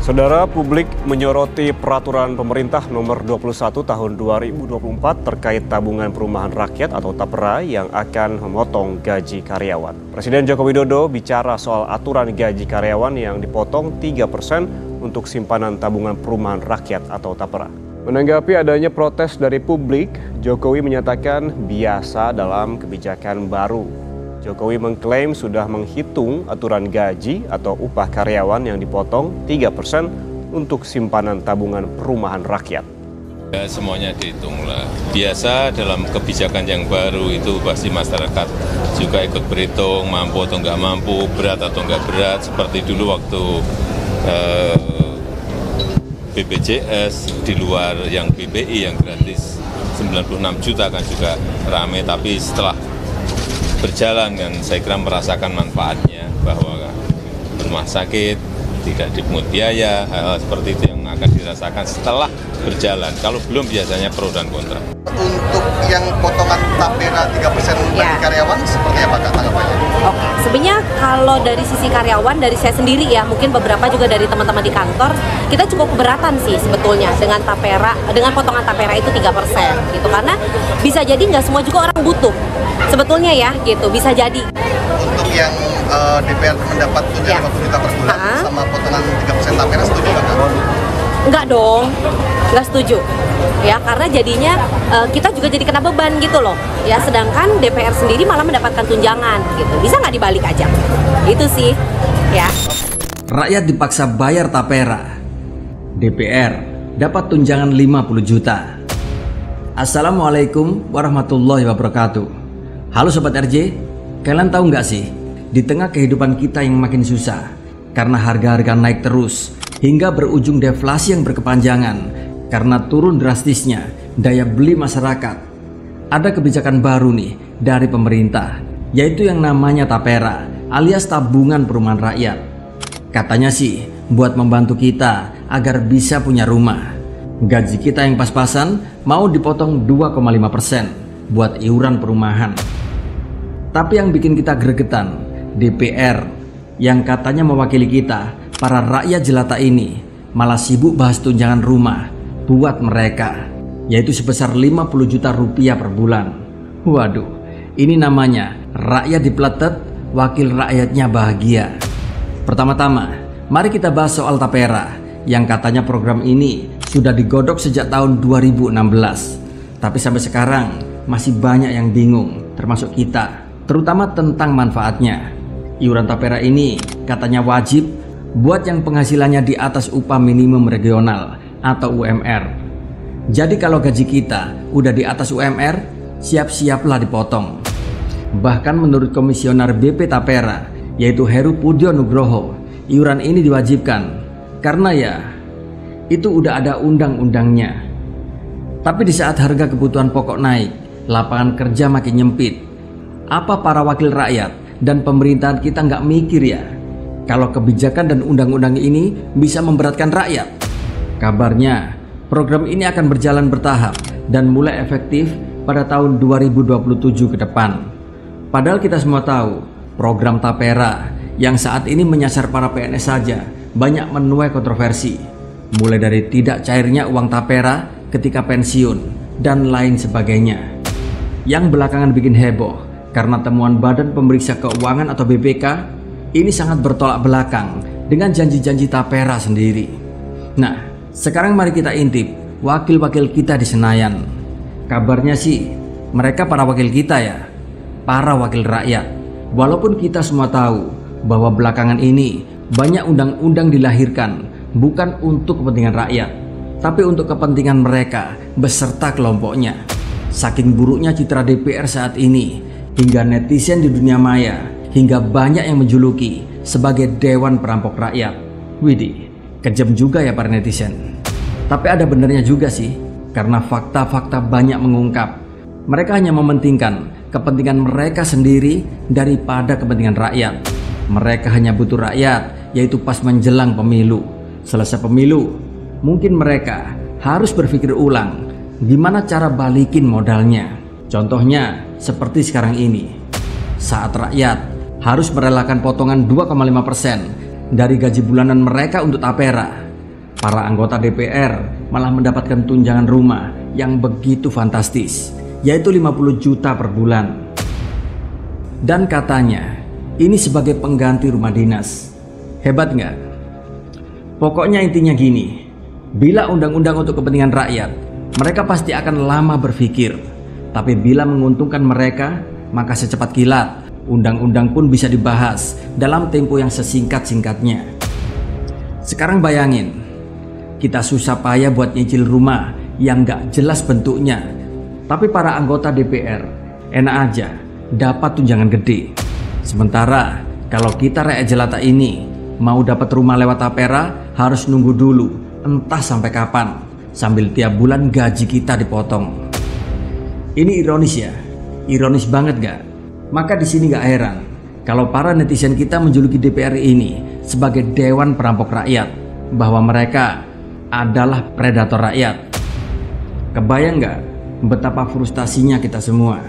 Saudara, publik menyoroti peraturan pemerintah nomor 21 tahun 2024 terkait tabungan perumahan rakyat atau TAPERA yang akan memotong gaji karyawan. Presiden Joko Widodo bicara soal aturan gaji karyawan yang dipotong 3% untuk simpanan tabungan perumahan rakyat atau TAPERA. Menanggapi adanya protes dari publik, Jokowi menyatakan biasa dalam kebijakan baru. Jokowi mengklaim sudah menghitung aturan gaji atau upah karyawan yang dipotong 3% untuk simpanan tabungan perumahan rakyat. Ya, semuanya dihitunglah. Biasa dalam kebijakan yang baru itu pasti masyarakat juga ikut berhitung mampu atau nggak mampu, berat atau nggak berat. Seperti dulu waktu BPJS di luar yang BPI yang gratis 96 juta kan juga rame, tapi setelah berjalan kan saya kira merasakan manfaatnya bahwa rumah sakit tidak dipungut biaya, hal seperti itu yang akan dirasakan setelah berjalan. Kalau belum biasanya pro dan kontra. Untuk yang potongan TAPERA 3% bagi karyawan seperti apa Kak tanggapannya? Oke, sebenarnya kalau dari sisi karyawan, dari saya sendiri ya, mungkin beberapa juga dari teman-teman di kantor, kita cukup keberatan sih sebetulnya dengan TAPERA, dengan potongan TAPERA itu 3% gitu, karena bisa jadi nggak semua juga orang butuh sebetulnya ya gitu, bisa jadi. Untuk yang DPR mendapat tunjangan 50 juta per bulan sama potongan 3% TAPERA setuju nggak Kak? Enggak dong, nggak setuju ya, karena jadinya kita juga jadi kena beban gitu loh ya, sedangkan DPR sendiri malah mendapatkan tunjangan gitu, bisa nggak dibalik aja, itu sih ya. Rakyat dipaksa bayar TAPERA, DPR dapat tunjangan 50 juta. Assalamualaikum warahmatullahi wabarakatuh. Halo Sobat RJ, kalian tahu nggak sih, di tengah kehidupan kita yang makin susah karena harga-harga naik terus hingga berujung deflasi yang berkepanjangan karena turun drastisnya daya beli masyarakat, ada kebijakan baru nih dari pemerintah, yaitu yang namanya TAPERA alias tabungan perumahan rakyat. Katanya sih buat membantu kita agar bisa punya rumah. Gaji kita yang pas-pasan mau dipotong 2,5% buat iuran perumahan. Tapi yang bikin kita gregetan, DPR yang katanya mewakili kita, para rakyat jelata ini, malah sibuk bahas tunjangan rumah buat mereka, yaitu sebesar 50 juta rupiah per bulan. Waduh, ini namanya rakyat dipeletet, wakil rakyatnya bahagia. Pertama-tama, mari kita bahas soal TAPERA yang katanya program ini sudah digodok sejak tahun 2016. Tapi sampai sekarang masih banyak yang bingung, termasuk kita, terutama tentang manfaatnya. Iuran TAPERA ini katanya wajib buat yang penghasilannya di atas upah minimum regional atau UMR. Jadi kalau gaji kita udah di atas UMR, siap-siaplah dipotong. Bahkan menurut Komisioner BP TAPERA, yaitu Heru Pudyo Nugroho, iuran ini diwajibkan karena ya itu udah ada undang-undangnya. Tapi di saat harga kebutuhan pokok naik, lapangan kerja makin nyempit, apa para wakil rakyat dan pemerintahan kita nggak mikir ya kalau kebijakan dan undang-undang ini bisa memberatkan rakyat? Kabarnya program ini akan berjalan bertahap dan mulai efektif pada tahun 2027 ke depan. Padahal kita semua tahu program TAPERA yang saat ini menyasar para PNS saja banyak menuai kontroversi, mulai dari tidak cairnya uang TAPERA ketika pensiun dan lain sebagainya. Yang belakangan bikin heboh karena temuan Badan Pemeriksa Keuangan atau BPK ini sangat bertolak belakang dengan janji-janji TAPERA sendiri. Nah, sekarang mari kita intip wakil-wakil kita di Senayan. Kabarnya sih mereka para wakil kita ya, para wakil rakyat. Walaupun kita semua tahu bahwa belakangan ini banyak undang-undang dilahirkan bukan untuk kepentingan rakyat, tapi untuk kepentingan mereka beserta kelompoknya. Saking buruknya citra DPR saat ini, hingga netizen di dunia maya, hingga banyak yang menjuluki sebagai dewan perampok rakyat. Widih, kejam juga ya para netizen. Tapi ada benernya juga sih, karena fakta-fakta banyak mengungkap. Mereka hanya mementingkan kepentingan mereka sendiri daripada kepentingan rakyat. Mereka hanya butuh rakyat, yaitu pas menjelang pemilu. Selesai pemilu, mungkin mereka harus berpikir ulang gimana cara balikin modalnya. Contohnya seperti sekarang ini, saat rakyat harus merelakan potongan 2,5% dari gaji bulanan mereka untuk TAPERA. para anggota DPR malah mendapatkan tunjangan rumah yang begitu fantastis, yaitu 50 juta per bulan. Dan katanya ini sebagai pengganti rumah dinas. Hebat nggak? Pokoknya intinya gini, bila undang-undang untuk kepentingan rakyat, mereka pasti akan lama berpikir. Tapi bila menguntungkan mereka, maka secepat kilat undang-undang pun bisa dibahas dalam tempo yang sesingkat-singkatnya. Sekarang bayangin, kita susah payah buat nyicil rumah yang gak jelas bentuknya, tapi para anggota DPR enak aja dapat tunjangan gede. Sementara kalau kita rakyat jelata ini mau dapat rumah lewat tapera harus nunggu dulu entah sampai kapan, sambil tiap bulan gaji kita dipotong. Ini ironis ya, ironis banget gak? Maka di sini gak heran kalau para netizen kita menjuluki DPR ini sebagai dewan perampok rakyat, bahwa mereka adalah predator rakyat. Kebayang gak betapa frustasinya kita semua?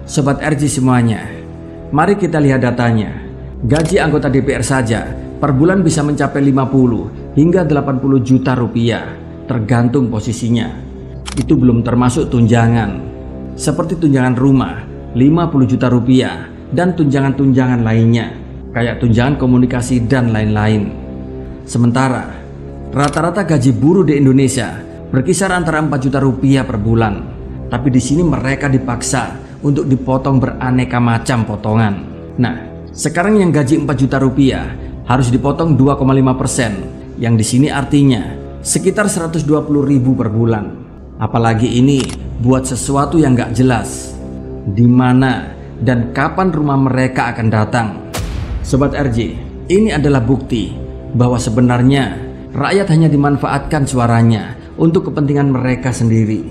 Sobat RJ semuanya, mari kita lihat datanya. Gaji anggota DPR saja per bulan bisa mencapai 50 hingga 80 juta rupiah tergantung posisinya. Itu belum termasuk tunjangan seperti tunjangan rumah 50 juta rupiah dan tunjangan-tunjangan lainnya kayak tunjangan komunikasi dan lain-lain. Sementara rata-rata gaji buruh di Indonesia berkisar antara 4 juta rupiah per bulan. Tapi di sini mereka dipaksa untuk dipotong beraneka macam potongan. Nah, sekarang yang gaji 4 juta rupiah harus dipotong 2,5%, yang di sini artinya sekitar 120.000 per bulan. Apalagi ini buat sesuatu yang gak jelas di mana dan kapan rumah mereka akan datang. Sobat RJ, ini adalah bukti bahwa sebenarnya rakyat hanya dimanfaatkan suaranya untuk kepentingan mereka sendiri.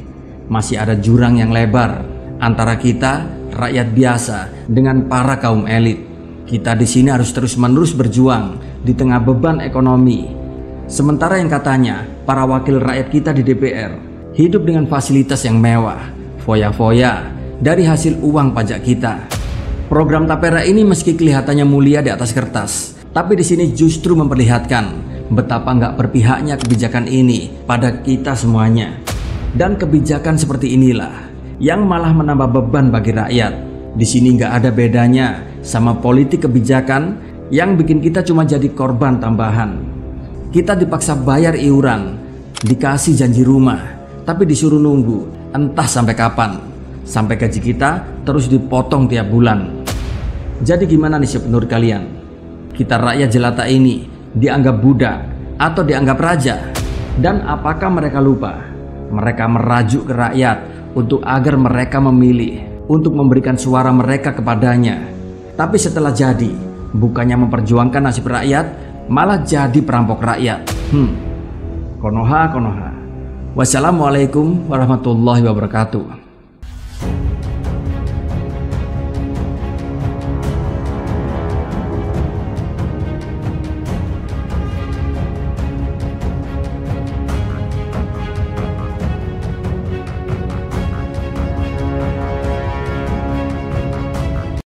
Masih ada jurang yang lebar antara kita, rakyat biasa, dengan para kaum elit. Kita di sini harus terus-menerus berjuang di tengah beban ekonomi. Sementara yang katanya para wakil rakyat kita di DPR hidup dengan fasilitas yang mewah, foya-foya dari hasil uang pajak kita. Program tapera ini meski kelihatannya mulia di atas kertas, tapi di sini justru memperlihatkan betapa nggak berpihaknya kebijakan ini pada kita semuanya. Dan kebijakan seperti inilah yang malah menambah beban bagi rakyat. Di sini nggak ada bedanya sama politik kebijakan yang bikin kita cuma jadi korban tambahan. Kita dipaksa bayar iuran, dikasih janji rumah, tapi disuruh nunggu entah sampai kapan. Sampai gaji kita terus dipotong tiap bulan. Jadi gimana nih menurut kalian? Kita rakyat jelata ini dianggap budak atau dianggap raja? Dan apakah mereka lupa? Mereka merajuk ke rakyat untuk agar mereka memilih, untuk memberikan suara mereka kepadanya. Tapi setelah jadi, bukannya memperjuangkan nasib rakyat, malah jadi perampok rakyat. Konoha. Wassalamualaikum warahmatullahi wabarakatuh.